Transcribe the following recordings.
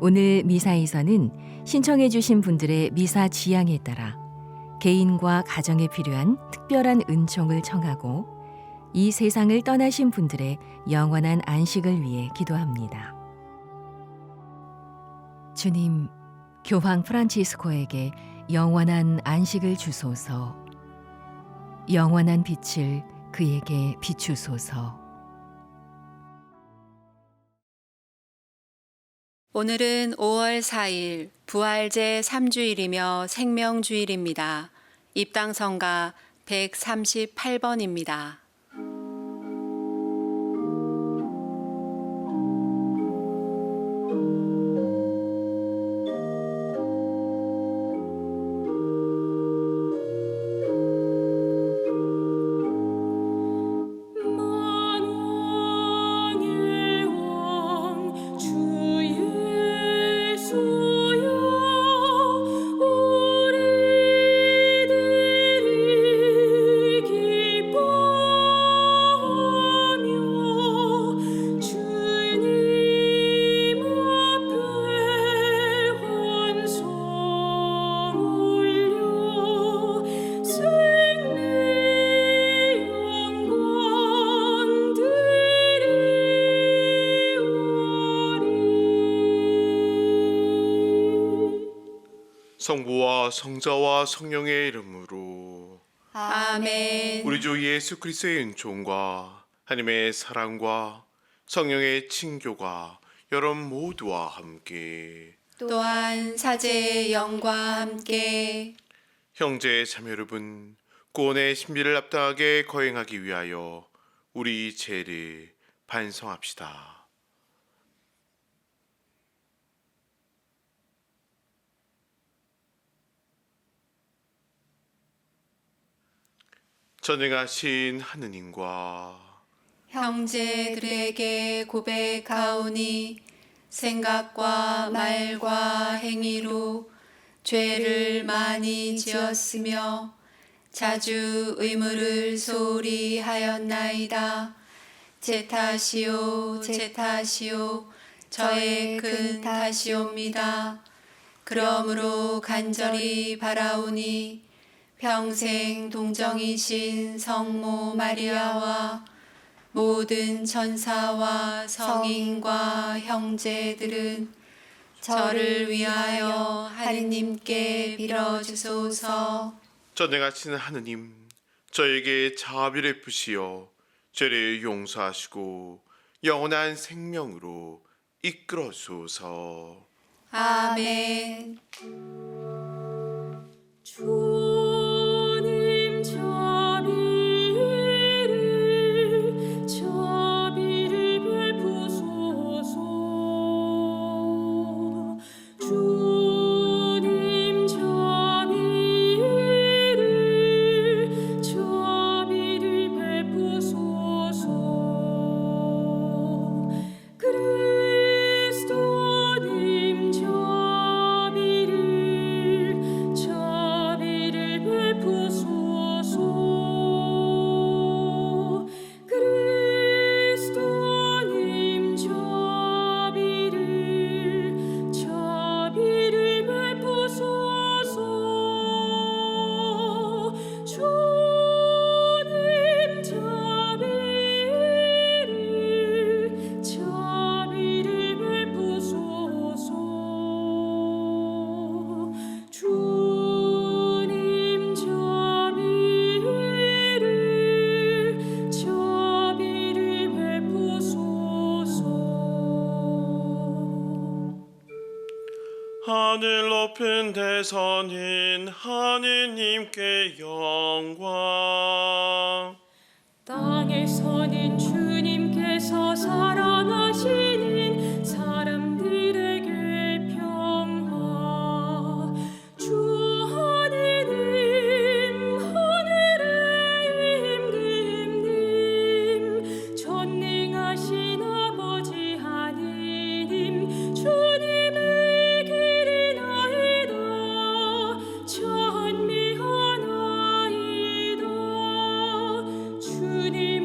오늘 미사에서는 신청해 주신 분들의 미사 지향에 따라 개인과 가정에 필요한 특별한 은총을 청하고 이 세상을 떠나신 분들의 영원한 안식을 위해 기도합니다. 주님, 교황 프란치스코에게 영원한 안식을 주소서. 영원한 빛을 그에게 비추소서. 오늘은 5월 4일 부활제 3주일이며 생명주일입니다. 입당성가 138번입니다. 성부와 성자와 성령의 이름으로 아멘. 우리 주 예수 그리스도의 은총과 하나님의 사랑과 성령의 친교가 여러분 모두와 함께 또한 사제의 영과 함께 형제 자매 여러분, 구원의 신비를 합당하게 거행하기 위하여 우리 죄를 반성합시다. 전능하신 하느님과 형제들에게 고백하오니 생각과 말과 행위로 죄를 많이 지었으며 자주 의무를 소홀히 하였나이다. 제 탓이요 제 탓이요 저의 큰 탓이옵니다. 그러므로 간절히 바라오니 평생 동정이신 성모 마리아와 모든 천사와 성인과 형제들은 저를 위하여 하느님께 빌어주소서. 전능하신 하느님, 저에게 자비를 베푸시어 죄를 용서하시고 영원한 생명으로 이끌어주소서. 아멘. 주님 자비를 베푸소서. 주님 자비를 베푸소서. 그리스도님 자비를 베푸소서. 그리스도님 자비를 베푸소서. 주님 자비를 베푸소서. 주님 자비를 베푸소서. 하늘 높은 데서는 하느님께 영광, 땅에서는 주님께서 사랑하시는 사람들에게 평화. 주 하늘의 임금님, 전능하신 아버지 하느님, 주님의 길이나이다. 찬미하나이다. 주님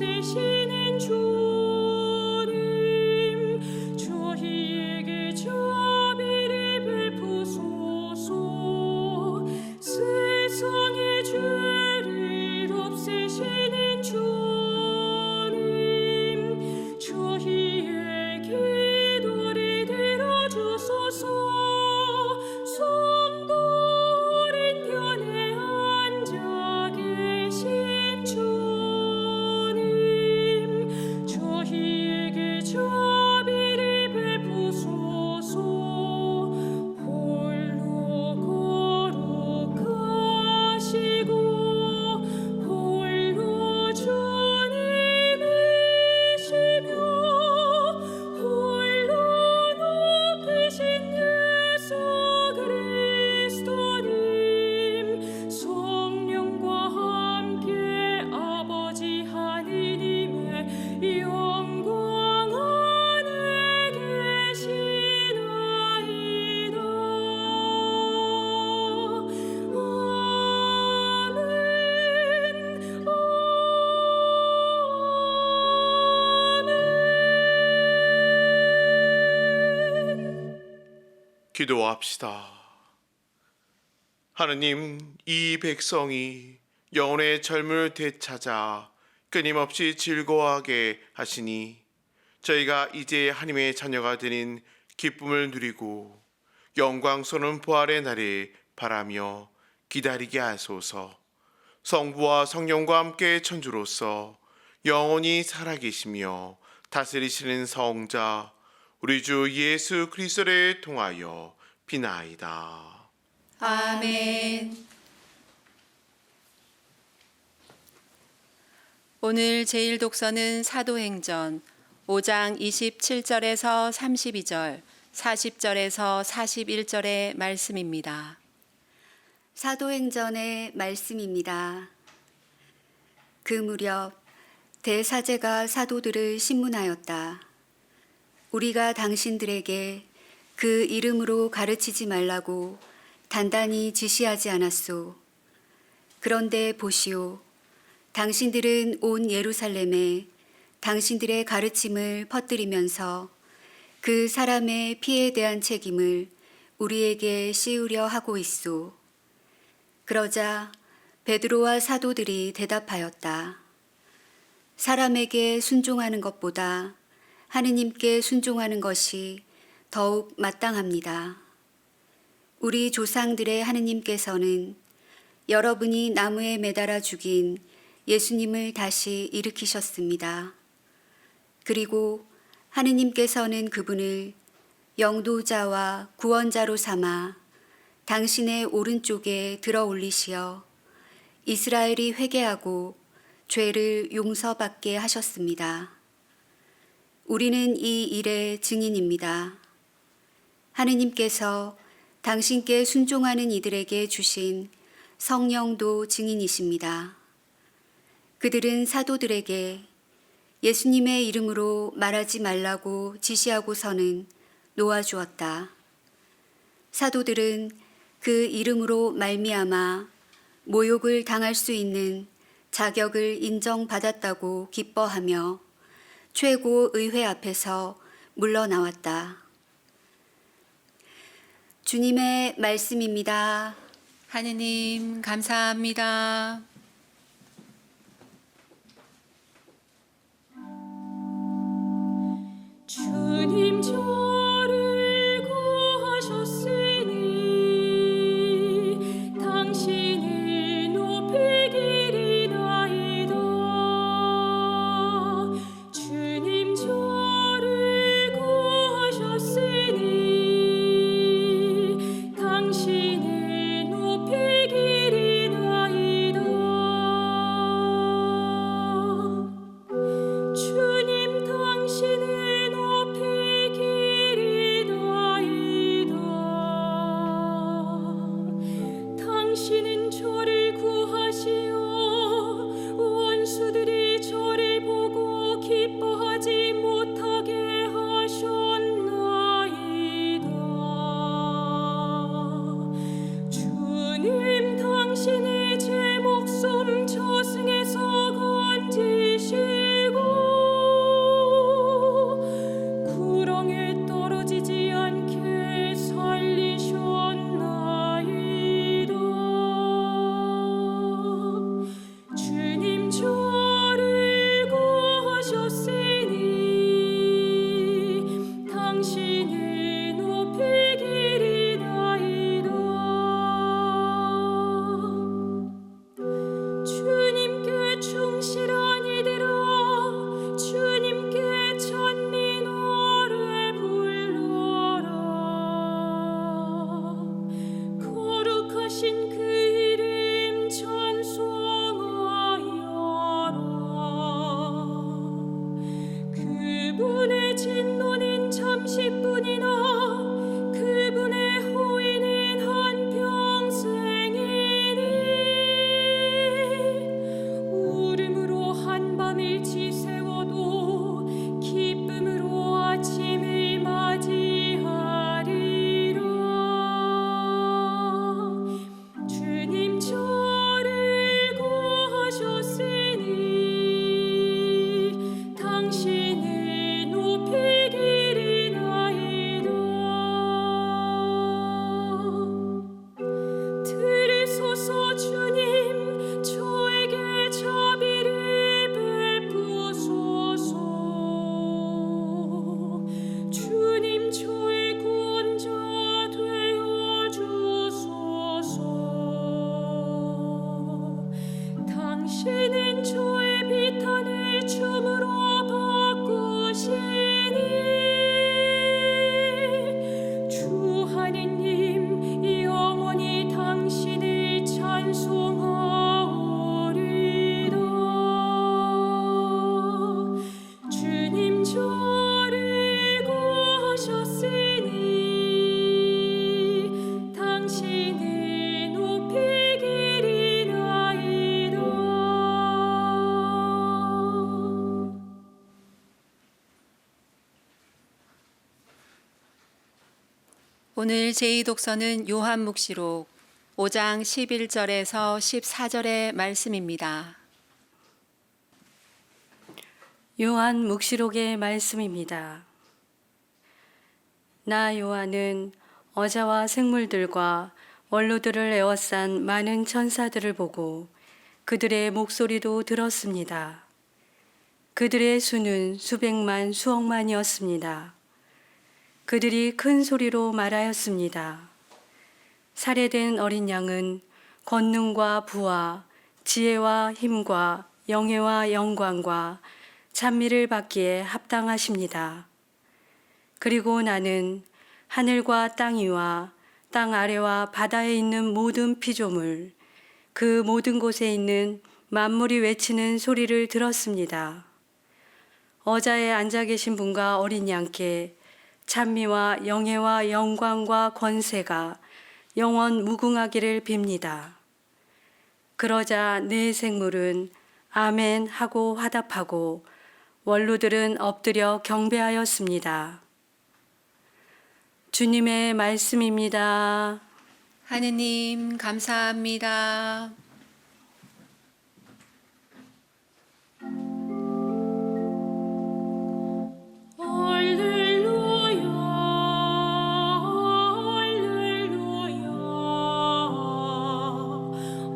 없으시는 주님 저희에게 자비를 베푸소서. 세상의 죄를 없애시는 주님 저희의 기도를 들어주소서. 성도 오른편에 앉아 계신 주님 저희에게 자비를 베푸소서. 홀로 거룩하시고 홀로 주님이시며 홀로 높으신 예수 그리스도님 성령과 함께 아버지 하느님의 영광 안에 계시나이다. 기도합시다. 하느님, 이 백성이 영혼의 젊음을 되찾아 끊임없이 즐거워하게 하시니 저희가 이제 하나님의 자녀가 되는 기쁨을 누리고 영광스러운 부활의 날을 바라며 기다리게 하소서. 성부와 성령과 함께 천주로서 영원히 살아계시며 다스리시는 성자 우리 주 예수 그리스도를 통하여 비나이다. 아멘. 오늘 제일 독서는 사도행전 5장 27절에서 32절, 40절에서 41절의 말씀입니다. 사도행전의 말씀입니다. 그 무렵 대사제가 사도들을 신문하였다. 우리가 당신들에게 그 이름으로 가르치지 말라고 단단히 지시하지 않았소. 그런데 보시오. 당신들은 온 예루살렘에 당신들의 가르침을 퍼뜨리면서 그 사람의 피에 대한 책임을 우리에게 씌우려 하고 있소. 그러자 베드로와 사도들이 대답하였다. 사람에게 순종하는 것보다 하느님께 순종하는 것이 더욱 마땅합니다. 우리 조상들의 하느님께서는 여러분이 나무에 매달아 죽인 예수님을 다시 일으키셨습니다. 그리고 하느님께서는 그분을 영도자와 구원자로 삼아 당신의 오른쪽에 들어 올리시어 이스라엘이 회개하고 죄를 용서받게 하셨습니다. 우리는 이 일의 증인입니다. 하느님께서 당신께 순종하는 이들에게 주신 성령도 증인이십니다. 그들은 사도들에게 예수님의 이름으로 말하지 말라고 지시하고서는 놓아주었다. 사도들은 그 이름으로 말미암아 모욕을 당할 수 있는 자격을 인정받았다고 기뻐하며 최고 의회 앞에서 물러나왔다. 주님의 말씀입니다. 하느님 감사합니다. 주님 저를 구하셨으니 당신을 높이기리나이다. 주님 저를 구하셨으니 당신을 높이기리나이다. 오늘 제2독서는 요한묵시록 5장 11절에서 14절의 말씀입니다. 요한 묵시록의 말씀입니다. 나 요한은 어자와 생물들과 원로들을 에워싼 많은 천사들을 보고 그들의 목소리도 들었습니다. 그들의 수는 수백만 수억만이었습니다. 그들이 큰 소리로 말하였습니다. 살해된 어린 양은 권능과 부와 지혜와 힘과 영예와 영광과 찬미를 받기에 합당하십니다. 그리고 나는 하늘과 땅 위와 땅 아래와 바다에 있는 모든 피조물, 그 모든 곳에 있는 만물이 외치는 소리를 들었습니다. 어자에 앉아 계신 분과 어린 양께 찬미와 영예와 영광과 권세가 영원 무궁하기를 빕니다. 그러자 네 생물은 아멘 하고 화답하고 원로들은 엎드려 경배하였습니다. 주님의 말씀입니다. 하느님 감사합니다. 할렐루야 할렐루야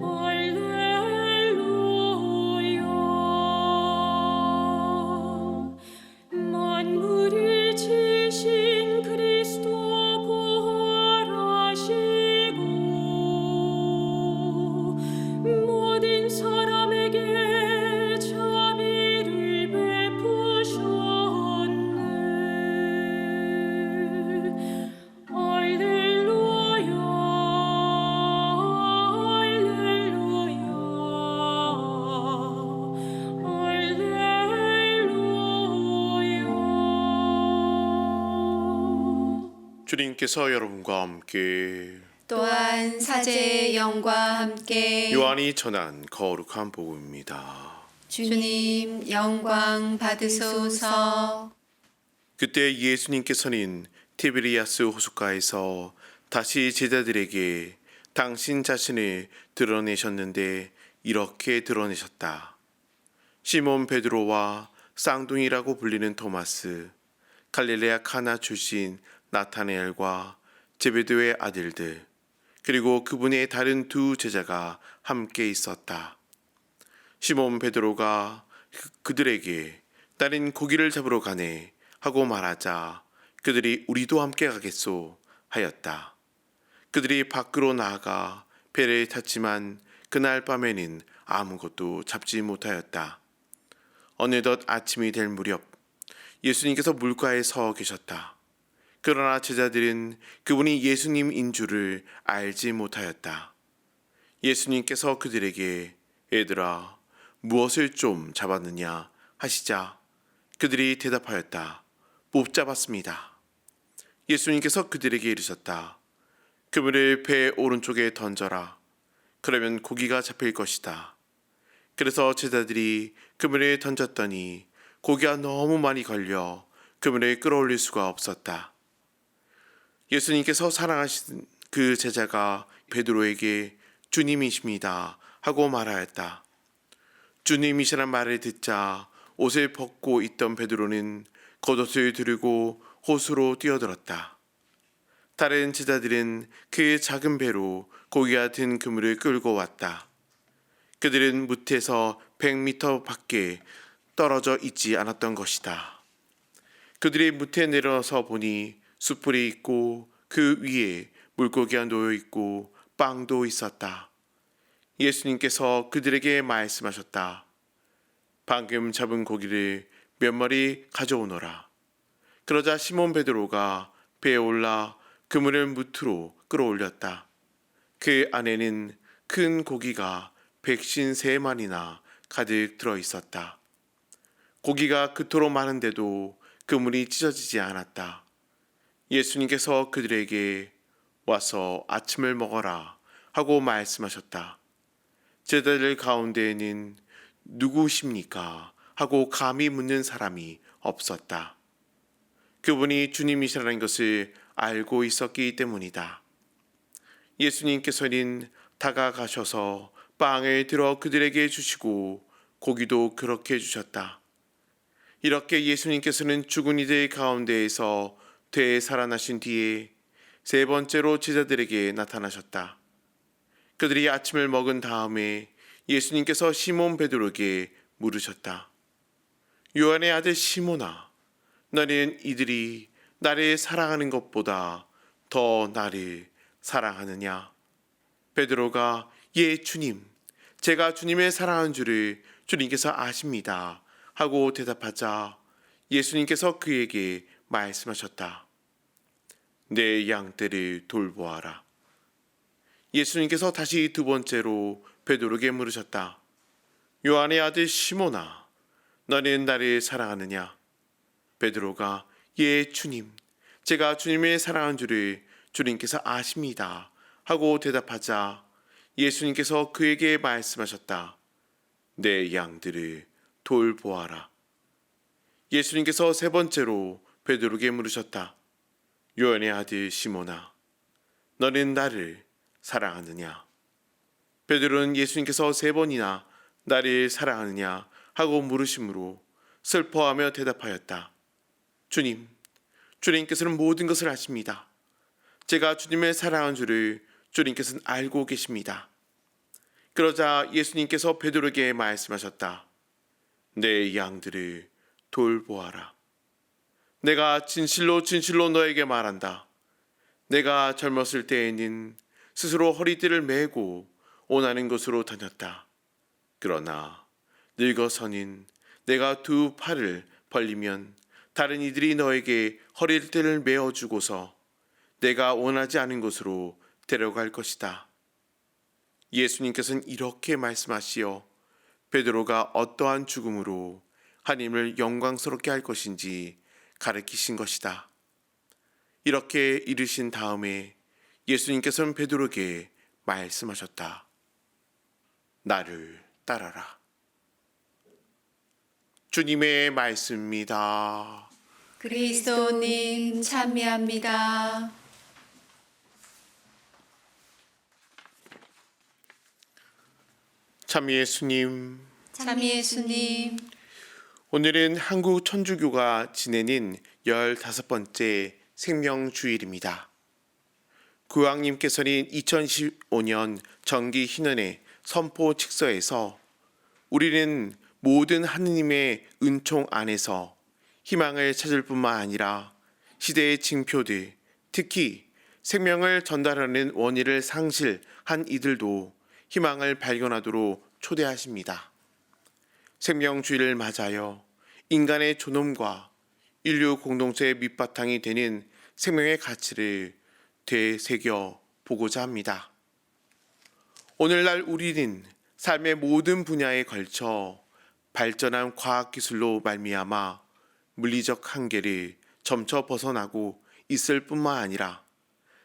할렐루야 만물을 지신 그리스도 부활하시고 모든 사람에게 자비를 베푸셨네. 할렐루야 할렐루야. 주님께서 여러분과 함께 또한 사제의 영과 함께 요한이 전한 거룩한 복음입니다. 주님 영광 받으소서. 그때 예수님께서는 티베리아스 호숫가에서 다시 제자들에게 당신 자신을 드러내셨는데 이렇게 드러내셨다. 시몬 베드로와 쌍둥이라고 불리는 토마스, 갈릴레아 카나 출신 나타나엘과 제베드의 아들들, 그리고 그분의 다른 두 제자가 함께 있었다. 시몬 베드로가 그들에게 나는 고기를 잡으러 가네 하고 말하자 그들이 우리도 함께 가겠소 하였다. 그들이 밖으로 나아가 배를 탔지만 그날 밤에는 아무것도 잡지 못하였다. 어느덧 아침이 될 무렵 예수님께서 물가에 서 계셨다. 그러나 제자들은 그분이 예수님인 줄을 알지 못하였다. 예수님께서 그들에게 얘들아 무엇을 좀 잡았느냐 하시자 그들이 대답하였다. 못 잡았습니다. 예수님께서 그들에게 이르셨다. 그물을 배 오른쪽에 던져라. 그러면 고기가 잡힐 것이다. 그래서 제자들이 그물을 던졌더니 고기가 너무 많이 걸려 그물을 끌어올릴 수가 없었다. 예수님께서 사랑하신 그 제자가 베드로에게 주님이십니다 하고 말하였다. 주님이시란 말을 듣자 옷을 벗고 있던 베드로는 겉옷을 두르고 호수로 뛰어들었다. 다른 제자들은 그 작은 배로 고기가 든 그물을 끌고 왔다. 그들은 무태에서 100m 밖에 떨어져 있지 않았던 것이다. 그들이 무태에 내려서 보니 숯불이 있고 그 위에 물고기가 놓여 있고 빵도 있었다. 예수님께서 그들에게 말씀하셨다. 방금 잡은 고기를 몇 마리 가져오너라. 그러자 시몬 베드로가 배에 올라 그물을 무트로 끌어올렸다. 그 안에는 큰 고기가 153마리나 가득 들어 있었다. 고기가 그토록 많은데도 그물이 찢어지지 않았다. 예수님께서 그들에게 와서 아침을 먹어라 하고 말씀하셨다. 제자들 가운데에는 누구십니까? 하고 감히 묻는 사람이 없었다. 그분이 주님이시라는 것을 알고 있었기 때문이다. 예수님께서는 다가가셔서 빵을 들어 그들에게 주시고 고기도 그렇게 주셨다. 이렇게 예수님께서는 죽은 이들 가운데에서 되살아나신 뒤에 세 번째로 제자들에게 나타나셨다. 그들이 아침을 먹은 다음에 예수님께서 시몬 베드로에게 물으셨다. 요한의 아들 시몬아, 너는 이들이 나를 사랑하는 것보다 더 나를 사랑하느냐? 베드로가 예 주님, 제가 주님의 사랑하는 줄을 주님께서 아십니다 하고 대답하자 예수님께서 그에게 말씀하셨다. 내 양떼를 돌보아라. 예수님께서 다시 두 번째로 베드로에게 물으셨다. 요한의 아들 시몬아, 너는 나를 사랑하느냐? 베드로가 예 주님, 제가 주님의 사랑하는 줄을 주님께서 아십니다 하고 대답하자 예수님께서 그에게 말씀하셨다. 내 양들을 돌보아라. 예수님께서 세 번째로 베드로에게 물으셨다. 요한의 아들 시몬아, 너는 나를 사랑하느냐? 베드로는 예수님께서 세 번이나 나를 사랑하느냐 하고 물으심으로 슬퍼하며 대답하였다. 주님, 주님께서는 모든 것을 아십니다. 제가 주님의 사랑하는 줄을 주님께서는 알고 계십니다. 그러자 예수님께서 베드로에게 말씀하셨다. 내 양들을 돌보아라. 내가 진실로 진실로 너에게 말한다. 내가 젊었을 때에는 스스로 허리띠를 메고 원하는 곳으로 다녔다. 그러나 늙어서는 내가 두 팔을 벌리면 다른 이들이 너에게 허리띠를 메어주고서 내가 원하지 않은 곳으로 데려갈 것이다. 예수님께서는 이렇게 말씀하시어 베드로가 어떠한 죽음으로 하나님을 영광스럽게 할 것인지 가르치신 것이다. 이렇게 이르신 다음에 예수님께서는 베드로에게 말씀하셨다. 나를 따라라. 주님의 말씀입니다. 그리스도님 찬미합니다. 참 예수님, 참 예수님, 오늘은 한국 천주교가 지내는 15번째 생명주일입니다. 교황님께서는 2015년 정기 희년의 선포 칙서에서 우리는 모든 하느님의 은총 안에서 희망을 찾을 뿐만 아니라 시대의 징표들, 특히 생명을 전달하는 원리를 상실한 이들도 희망을 발견하도록 초대하십니다. 생명주의를 맞아요. 인간의 존엄과 인류 공동체의 밑바탕이 되는 생명의 가치를 되새겨 보고자 합니다. 오늘날 우리는 삶의 모든 분야에 걸쳐 발전한 과학기술로 말미암아 물리적 한계를 점차 벗어나고 있을 뿐만 아니라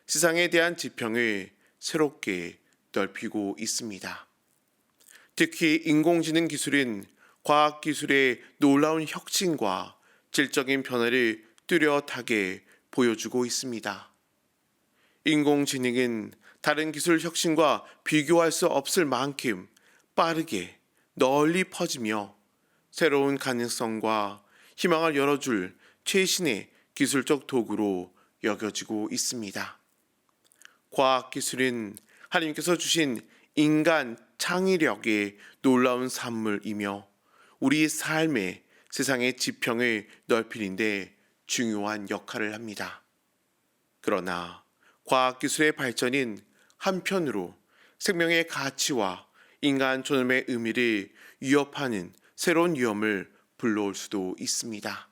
세상에 대한 지평을 새롭게 넓히고 있습니다. 특히 인공지능 기술은 과학기술의 놀라운 혁신과 질적인 변화를 뚜렷하게 보여주고 있습니다. 인공지능은 다른 기술 혁신과 비교할 수 없을 만큼 빠르게 널리 퍼지며 새로운 가능성과 희망을 열어줄 최신의 기술적 도구로 여겨지고 있습니다. 과학기술은 하나님께서 주신 인간 창의력의 놀라운 산물이며 우리 삶의 세상의 지평을 넓히는 데 중요한 역할을 합니다. 그러나 과학기술의 발전은 한편으로 생명의 가치와 인간 존엄의 의미를 위협하는 새로운 위험을 불러올 수도 있습니다.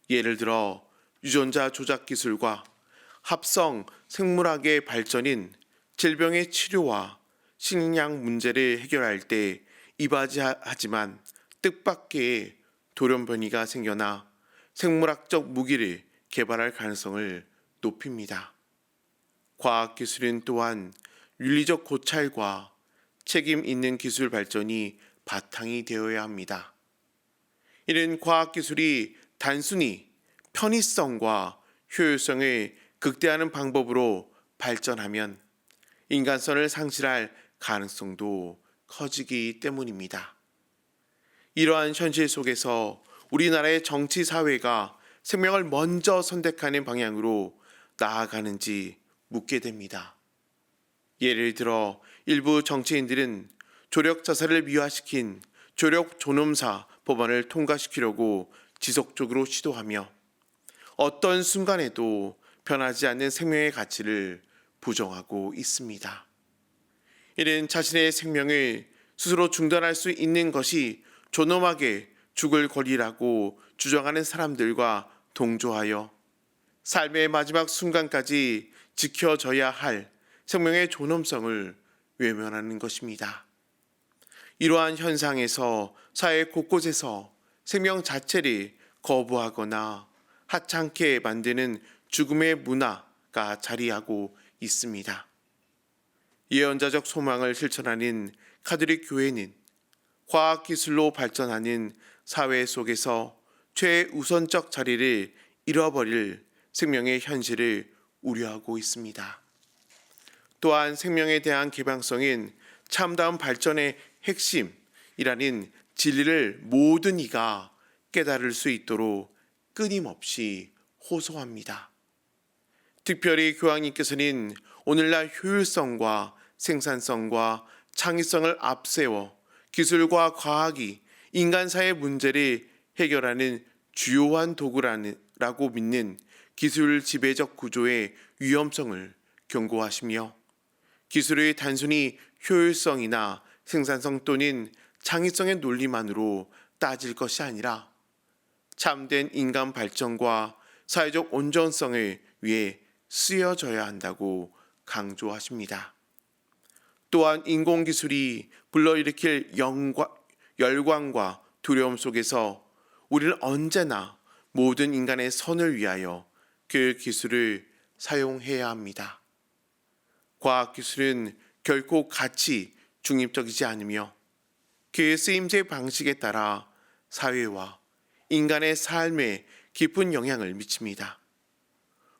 예를 들어 유전자 조작 기술과 합성 생물학의 발전은 질병의 치료와 식량 문제를 해결할 때 이바지하지만 뜻밖의 돌연변이가 생겨나 생물학적 무기를 개발할 가능성을 높입니다. 과학기술은 또한 윤리적 고찰과 책임 있는 기술 발전이 바탕이 되어야 합니다. 이는 과학기술이 단순히 편의성과 효율성을 극대화하는 방법으로 발전하면 인간성을 상실할 가능성도 커지기 때문입니다. 이러한 현실 속에서 우리나라의 정치 사회가 생명을 먼저 선택하는 방향으로 나아가는지 묻게 됩니다. 예를 들어 일부 정치인들은 조력 자살을 미화시킨 조력 존엄사 법안을 통과시키려고 지속적으로 시도하며 어떤 순간에도 변하지 않는 생명의 가치를 부정하고 있습니다. 이는 자신의 생명을 스스로 중단할 수 있는 것이 존엄하게 죽을 권리라고 주장하는 사람들과 동조하여 삶의 마지막 순간까지 지켜져야 할 생명의 존엄성을 외면하는 것입니다. 이러한 현상에서 사회 곳곳에서 생명 자체를 거부하거나 하찮게 만드는 죽음의 문화가 자리하고 있습니다. 예언자적 소망을 실천하는 가톨릭 교회는 과학기술로 발전하는 사회 속에서 최우선적 자리를 잃어버릴 생명의 현실을 우려하고 있습니다. 또한 생명에 대한 개방성은 참다운 발전의 핵심이라는 진리를 모든 이가 깨달을 수 있도록 끊임없이 호소합니다. 특별히 교황님께서는 오늘날 효율성과 생산성과 창의성을 앞세워 기술과 과학이 인간사의 문제를 해결하는 주요한 도구라고 믿는 기술 지배적 구조의 위험성을 경고하시며 기술의 단순히 효율성이나 생산성 또는 창의성의 논리만으로 따질 것이 아니라 참된 인간 발전과 사회적 온전성을 위해 쓰여져야 한다고 강조하십니다. 또한 인공기술이 불러일으킬 열광과 두려움 속에서 우리는 언제나 모든 인간의 선을 위하여 그 기술을 사용해야 합니다. 과학기술은 결코 가치 중립적이지 않으며 그 쓰임새 방식에 따라 사회와 인간의 삶에 깊은 영향을 미칩니다.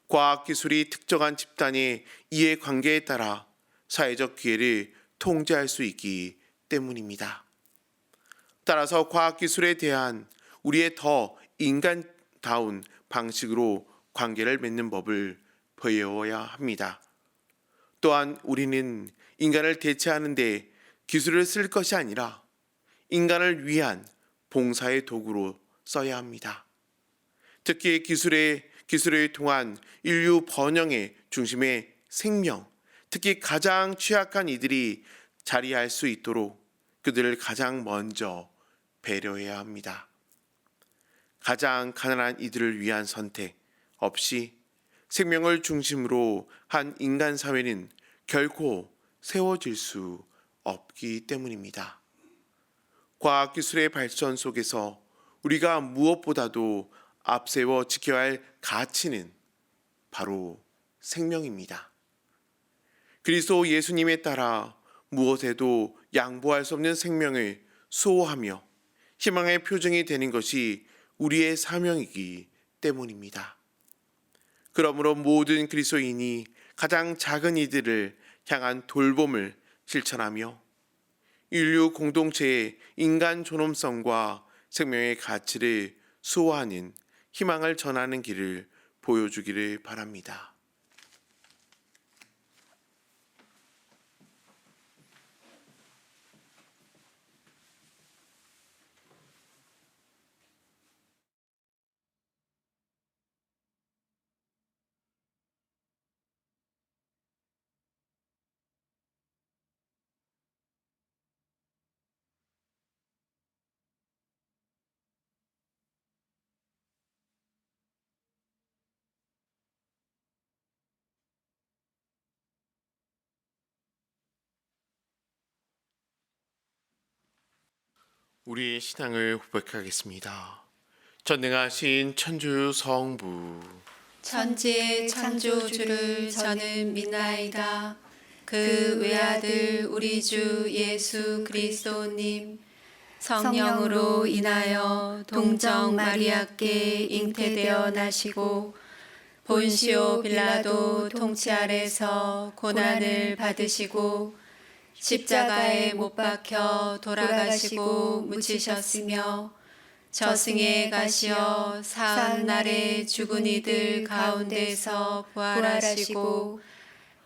과학기술이 특정한 집단의 이해관계에 따라 사회적 기회를 통제할 수 있기 때문입니다. 따라서 과학기술에 대한 우리의 더 인간다운 방식으로 관계를 맺는 법을 배워야 합니다. 또한 우리는 인간을 대체하는 데 기술을 쓸 것이 아니라 인간을 위한 봉사의 도구로 써야 합니다. 특히 기술을 통한 인류 번영의 중심에 생명, 특히 가장 취약한 이들이 자리할 수 있도록 그들을 가장 먼저 배려해야 합니다. 가장 가난한 이들을 위한 선택 없이 생명을 중심으로 한 인간 사회는 결코 세워질 수 없기 때문입니다. 과학기술의 발전 속에서 우리가 무엇보다도 앞세워 지켜야 할 가치는 바로 생명입니다. 그리스도 예수님에 따라 무엇에도 양보할 수 없는 생명을 수호하며 희망의 표징이 되는 것이 우리의 사명이기 때문입니다. 그러므로 모든 그리스도인이 가장 작은 이들을 향한 돌봄을 실천하며 인류 공동체의 인간 존엄성과 생명의 가치를 수호하는 희망을 전하는 길을 보여주기를 바랍니다. 우리의 신앙을 고백하겠습니다. 전능하신 천주 성부, 천지의 창조주를 저는 믿나이다. 그 외아들 우리 주 예수 그리스도님, 성령으로 인하여 동정 마리아께 잉태되어 나시고 본시오 빌라도 통치 아래서 고난을 받으시고 십자가에 못 박혀 돌아가시고 묻히셨으며 저승에 가시어 사흘 날에 죽은 이들 가운데서 부활하시고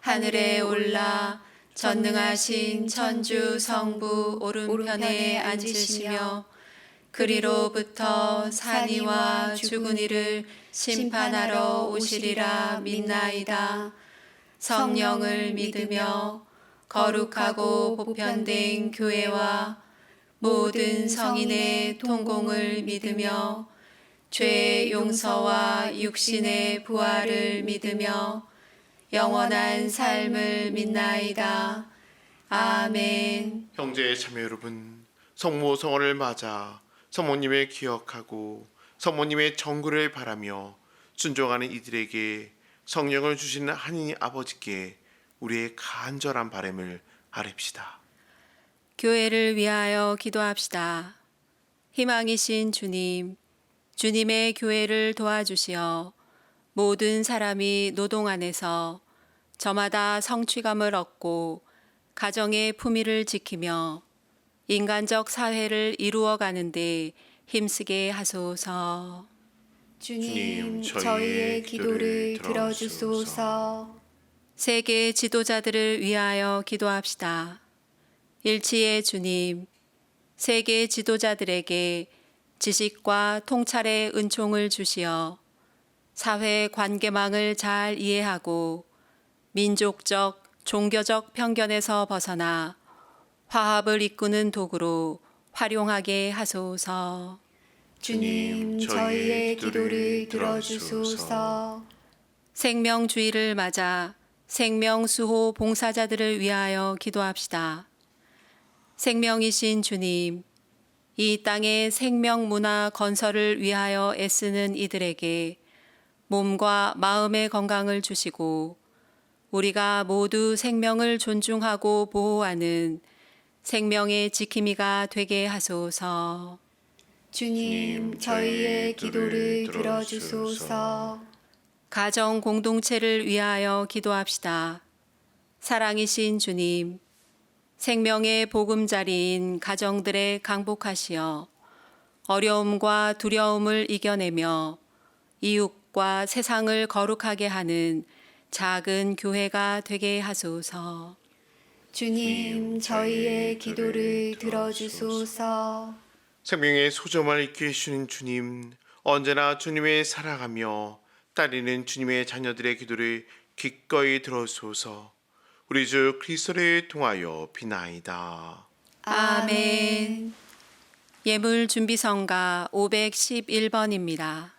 하늘에 올라 전능하신 천주 성부 오른편에 앉으시며 그리로부터 산이와 죽은 이를 심판하러 오시리라 믿나이다. 성령을 믿으며 거룩하고 보편된 교회와 모든 성인의 통공을 믿으며 죄의 용서와 육신의 부활을 믿으며 영원한 삶을 믿나이다. 아멘. 형제 자매 여러분, 성모 성원을 맞아 성모님을 기억하고 성모님의 정구를 바라며 순종하는 이들에게 성령을 주시는 하느님 아버지께 우리의 간절한 바람을 아뢰읍시다. 교회를 위하여 기도합시다. 희망이신 주님, 주님의 교회를 도와주시어 모든 사람이 노동 안에서 저마다 성취감을 얻고 가정의 품위를 지키며 인간적 사회를 이루어 가는데 힘쓰게 하소서. 주님, 저희의 기도를 들어주소서. 세계 지도자들을 위하여 기도합시다. 일치의 주님, 세계 지도자들에게 지식과 통찰의 은총을 주시어 사회 관계망을 잘 이해하고 민족적, 종교적 편견에서 벗어나 화합을 이끄는 도구로 활용하게 하소서. 주님, 저희의 기도를 들어주소서. 생명주의를 맞아 생명수호 봉사자들을 위하여 기도합시다. 생명이신 주님, 이 땅의 생명문화 건설을 위하여 애쓰는 이들에게 몸과 마음의 건강을 주시고 우리가 모두 생명을 존중하고 보호하는 생명의 지킴이가 되게 하소서. 주님, 저희의 기도를 들어주소서. 가정 공동체를 위하여 기도합시다. 사랑이신 주님, 생명의 보금자리인 가정들에 강복하시어 어려움과 두려움을 이겨내며 이웃과 세상을 거룩하게 하는 작은 교회가 되게 하소서. 주님, 저희의 기도를 들어주소서. 생명의 소점을 있게 해주시는 주님, 언제나 주님의 사랑하며 따르는 주님의 자녀들의 기도를 기꺼이 들어주소서. 우리 주 그리스도를 통하여 비나이다. 아멘. 예물 준비성가 511번입니다.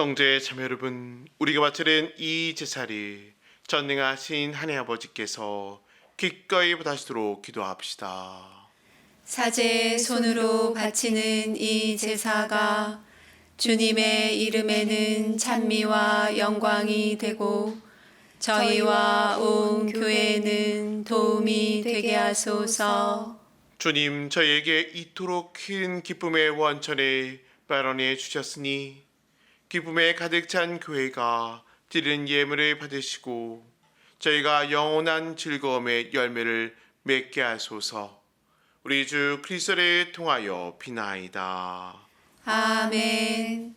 형제 자매 여러분, 우리가 바치는 이 제사를 전능하신 하나님 아버지께서 기꺼이 받으시도록 기도합시다. 사제 손으로 바치는 이 제사가 주님의 이름에는 찬미와 영광이 되고 저희와 온 교회는 도움이 되게 하소서. 주님, 저희에게 이토록 큰 기쁨의 원천을 마련해 주셨으니 기쁨에 가득 찬 교회가 드리는 예물을 받으시고 저희가 영원한 즐거움의 열매를 맺게 하소서. 우리 주 그리스도를 통하여 비나이다. 아멘.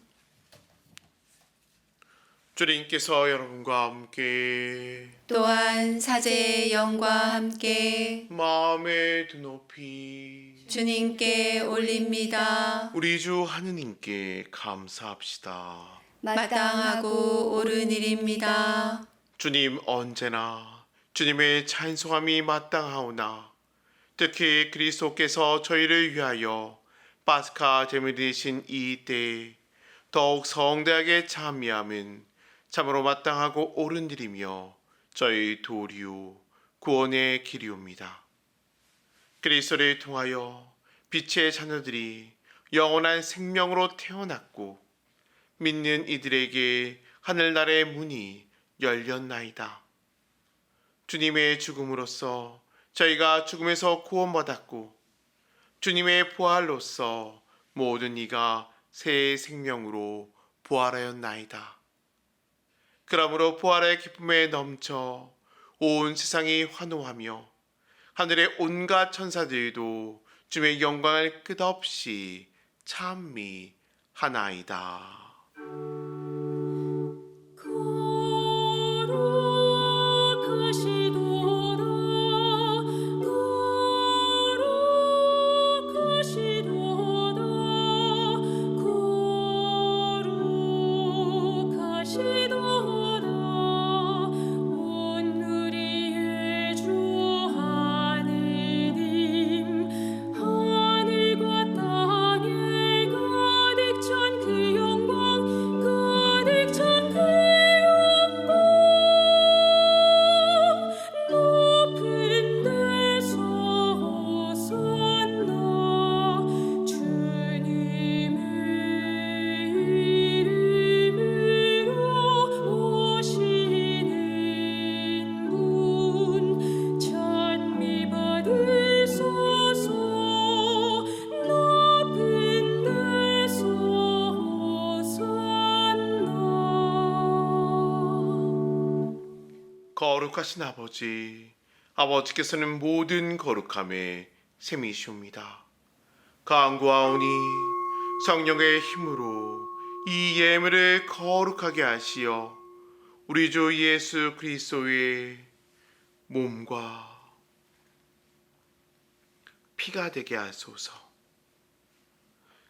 주님께서 여러분과 함께 또한 사제의 영과 함께 마음의 두 높이 주님께 올립니다. 우리 주 하느님께 감사합시다. 마땅하고 옳은 일입니다. 주님 언제나 주님의 찬송함이 마땅하오나 특히 그리스도께서 저희를 위하여 파스카 제물 되신 이 때에 더욱 성대하게 찬미함은 참으로 마땅하고 옳은 일이며 저희 도리요 구원의 길이옵니다. 그리스도를 통하여 빛의 자녀들이 영원한 생명으로 태어났고 믿는 이들에게 하늘나라의 문이 열렸나이다. 주님의 죽음으로써 저희가 죽음에서 구원받았고 주님의 부활로써 모든 이가 새 생명으로 부활하였나이다. 그러므로 부활의 기쁨에 넘쳐 온 세상이 환호하며 하늘의 온갖 천사들도 주의 영광을 끝없이 찬미하나이다. 거룩하시도다 거룩하시도다 온 우리의 주 하느님 하늘과 땅에 가득 찬 그 영광 가득 찬 그 영광 높은 데서 호산나 주님의 이름으로 오시는 분 찬미 받으소서 높은 데서 호산나. 거룩하신 아버지께서는 모든 거룩함에 셈이시옵니다. 간구하오니 성령의 힘으로 이 예물을 거룩하게 하시어 우리 주 예수 그리스도의 몸과 피가 되게 하소서.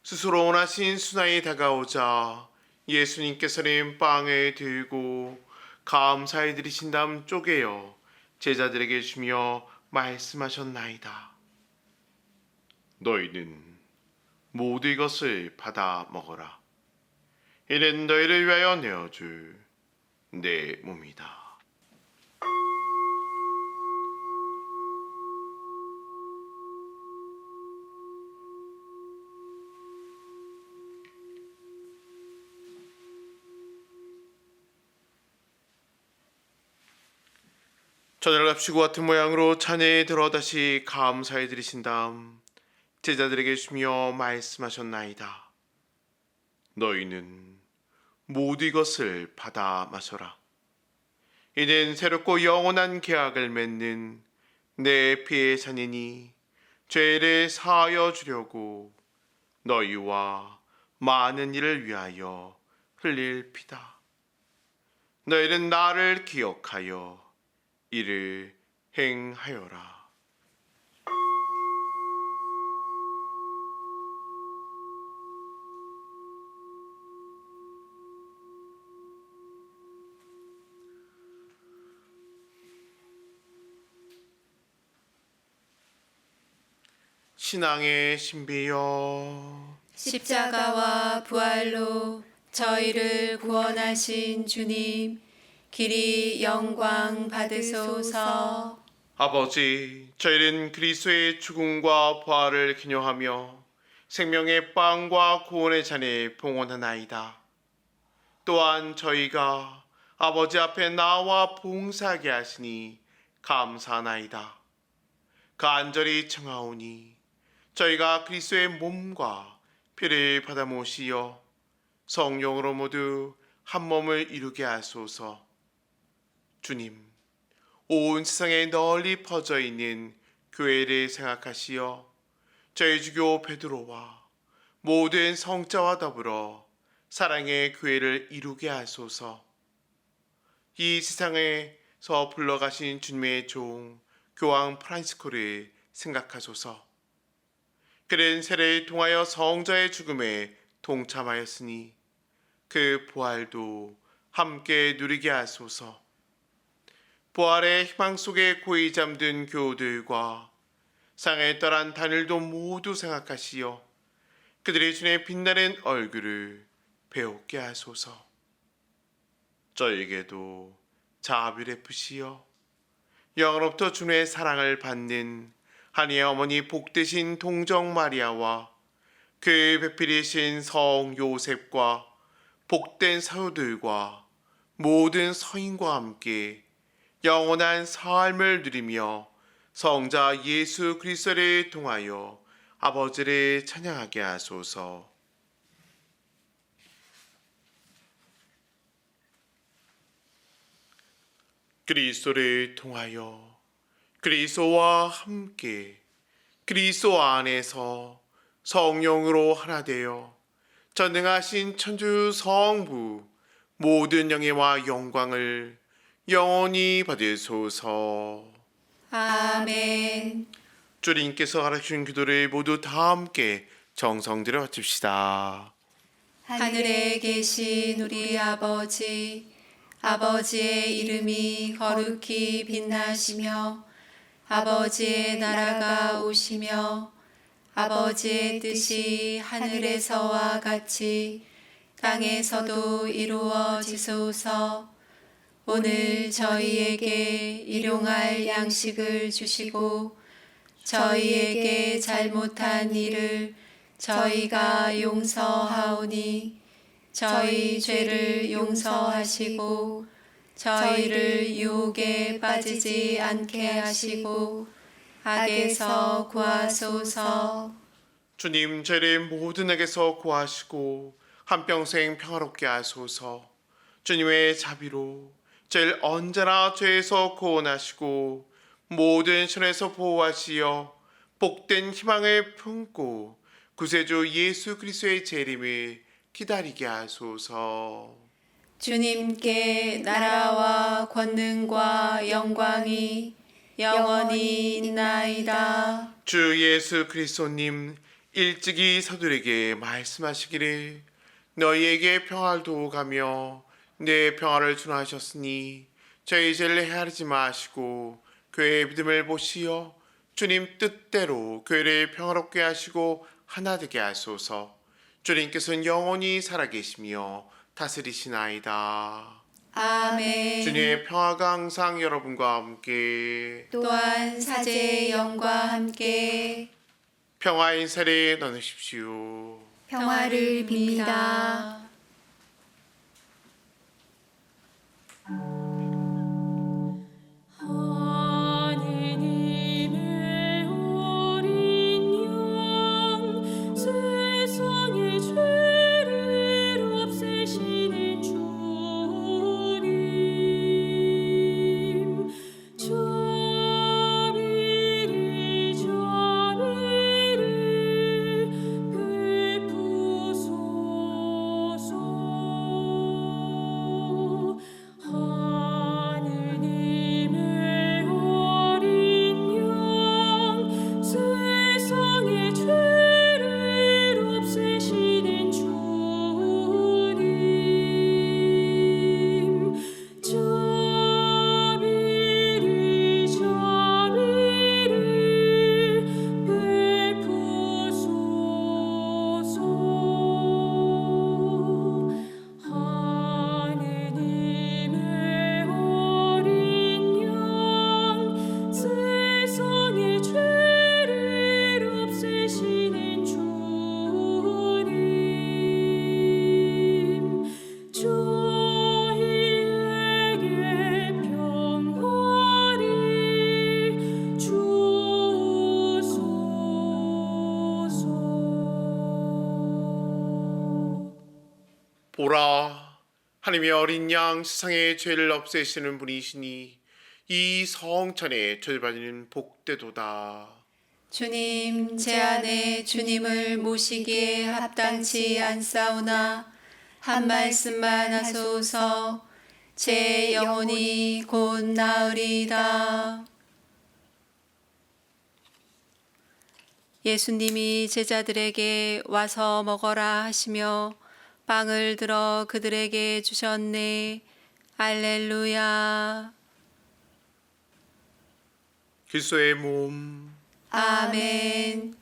스스로 원하신 순환이 다가오자 예수님께서는 빵을 들고 감사히 드리신 다음 쪼개어 제자들에게 주며 말씀하셨나이다. 너희는 모두 이것을 받아 먹어라. 이는 너희를 위하여 내어줄 내 몸이다. 저녁을 합치고 같은 모양으로 잔에 들어 다시 감사해 드리신 다음 제자들에게 주며 말씀하셨나이다. 너희는 모두 이것을 받아 마셔라. 이는 새롭고 영원한 계약을 맺는 내 피의 잔이니 죄를 사하여 주려고 너희와 많은 이를 위하여 흘릴 피다. 너희는 나를 기억하여 이를 행하여라. 신앙의 신비여 십자가와 부활로 저희를 구원하신 주님, 길이 영광 받으소서. 아버지, 저희는 그리스도의 죽음과 부활을 기념하며 생명의 빵과 구원의 잔에 봉헌하나이다. 또한 저희가 아버지 앞에 나와 봉사하게 하시니 감사하나이다. 간절히 청하오니 저희가 그리스도의 몸과 피를 받아 모시어 성령으로 모두 한 몸을 이루게 하소서. 주님, 온 세상에 널리 퍼져 있는 교회를 생각하시어 저희 주교 베드로와 모든 성자와 더불어 사랑의 교회를 이루게 하소서. 이 세상에서 불러가신 주님의 종 교황 프란시스코를 생각하소서. 그는 세례를 통하여 성자의 죽음에 동참하였으니 그 부활도 함께 누리게 하소서. 부활의 희망 속에 고이 잠든 교우들과 상에 떠난 단일도 모두 생각하시어 그들의 주님의 빛나는 얼굴을 배우게 하소서. 저에게도 자비 베푸시어 영으로부터 주님의 사랑을 받는 한이의 어머니 복되신 동정 마리아와 그 배필이신 성 요셉과 복된 사도들과 모든 서인과 함께 영원한 삶을 누리며 성자 예수 그리스도를 통하여 아버지를 찬양하게 하소서. 그리스도를 통하여 그리스도와 함께 그리스도 안에서 성령으로 하나 되어 전능하신 천주 성부 모든 영예와 영광을 영원히 받으소서. 아멘. 주님께서 가르치신 기도를 모두 다 함께 정성 들여 바칩시다. 하늘에 계신 우리 아버지, 아버지의 이름이 거룩히 빛나시며 아버지의 나라가 오시며 아버지의 뜻이 하늘에서와 같이 땅에서도 이루어지소서. 오늘 저희에게 일용할 양식을 주시고 저희에게 잘못한 일을 저희가 용서하오니 저희 죄를 용서하시고 저희를 유혹에 빠지지 않게 하시고 악에서 구하소서. 주님, 죄를 모든 악에서 구하시고 한평생 평화롭게 하소서. 주님의 자비로 저희를 언제나 죄에서 구원하시고 모든 시련에서 보호하시어 복된 희망을 품고 구세주 예수 그리스도의 재림을 기다리게 하소서. 주님께 나라와 권능과 영광이 영원히 있나이다. 주 예수 그리스도님, 일찍이 사도에게 말씀하시기를 너희에게 평화를 두어가며 내 평화를 주라 하셨으니 저희 죄를 헤아리지 마시고 교회의 믿음을 보시어 주님 뜻대로 교회를 평화롭게 하시고 하나 되게 하소서. 주님께서는 영원히 살아계시며 다스리시나이다. 아멘. 주님의 평화가 항상 여러분과 함께 또한 사제의 영과 함께 평화의 인사를 나누십시오. 평화를 빕니다. 하느님의 어린 양 세상의 죄를 없애시는 주님 자비를 베푸소서. 하느님의 어린 양 세상의 죄를 없애시는 주님 자비를 베푸소서. 하느님의 어린 양 세상의 죄를 없애시는 주님 저희에게 평화를 주소서. 보라, 하나님의 어린 양 세상의 죄를 없애시는 분이시니 이 성찬에 저주받는 복되도다. 주님, 제 안에 주님을 모시기에 합당치 않사오나 한 말씀만 하소서. 제 영혼이 곧 나으리이다. 예수님이 제자들에게 와서 먹어라 하시며 빵을 들어 그들에게 주셨네. 알렐루야. 그리스도의 몸. 아멘.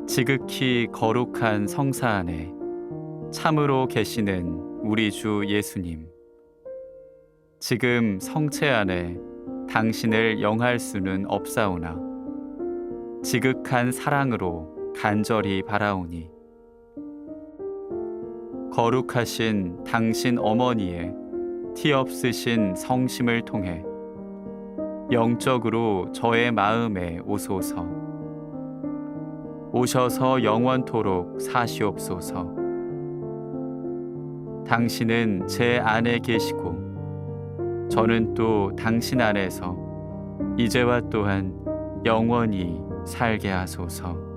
지극히 거룩한 성사 안에 참으로 계시는 우리 주 예수님, 지금 성체 안에 당신을 영할 수는 없사오나 지극한 사랑으로 간절히 바라오니 거룩하신 당신 어머니의 티 없으신 성심을 통해 영적으로 저의 마음에 오소서. 오셔서 영원토록 사시옵소서. 당신은 제 안에 계시고 저는 또 당신 안에서 이제와 또한 영원히 살게 하소서.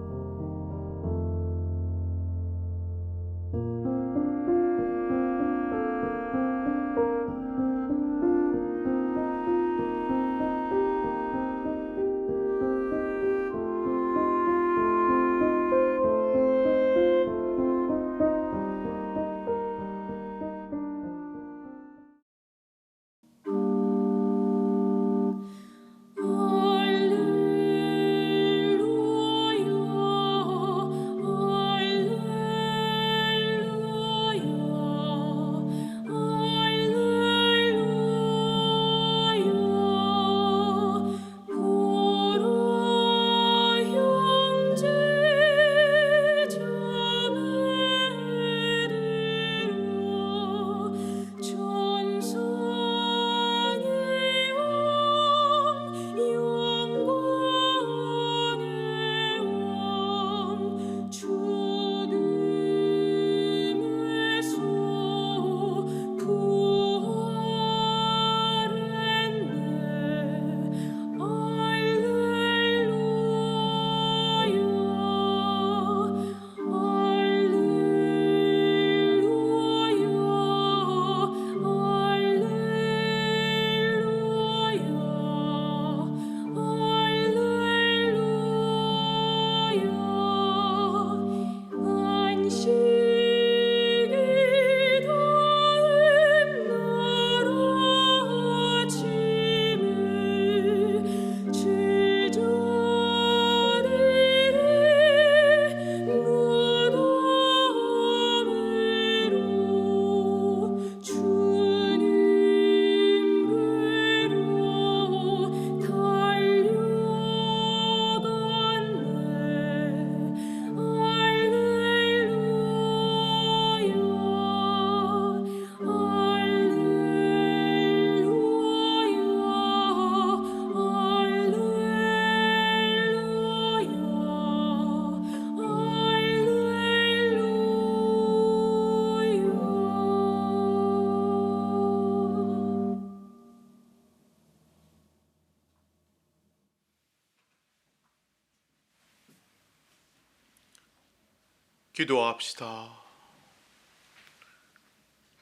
기도합시다.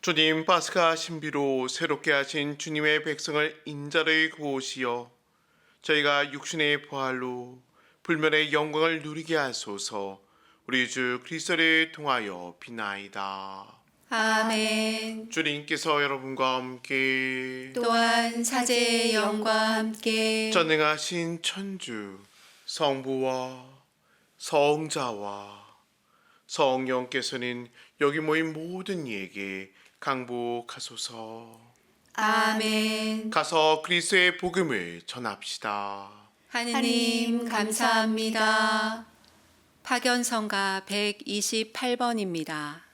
주님, 파스카 신비로 새롭게 하신 주님의 백성을 인자를 구하시어 저희가 육신의 부활로 불멸의 영광을 누리게 하소서. 우리 주 그리스도를 통하여 비나이다. 아멘. 주님께서 여러분과 함께 또한 사제의 영과 함께 전능하신 천주 성부와 성자와 성령께서는 여기 모인 모든 이에게 강복하소서. 아멘. 가서 그리스도의 복음을 전합시다. 하느님 감사합니다. 파견성가 128번입니다.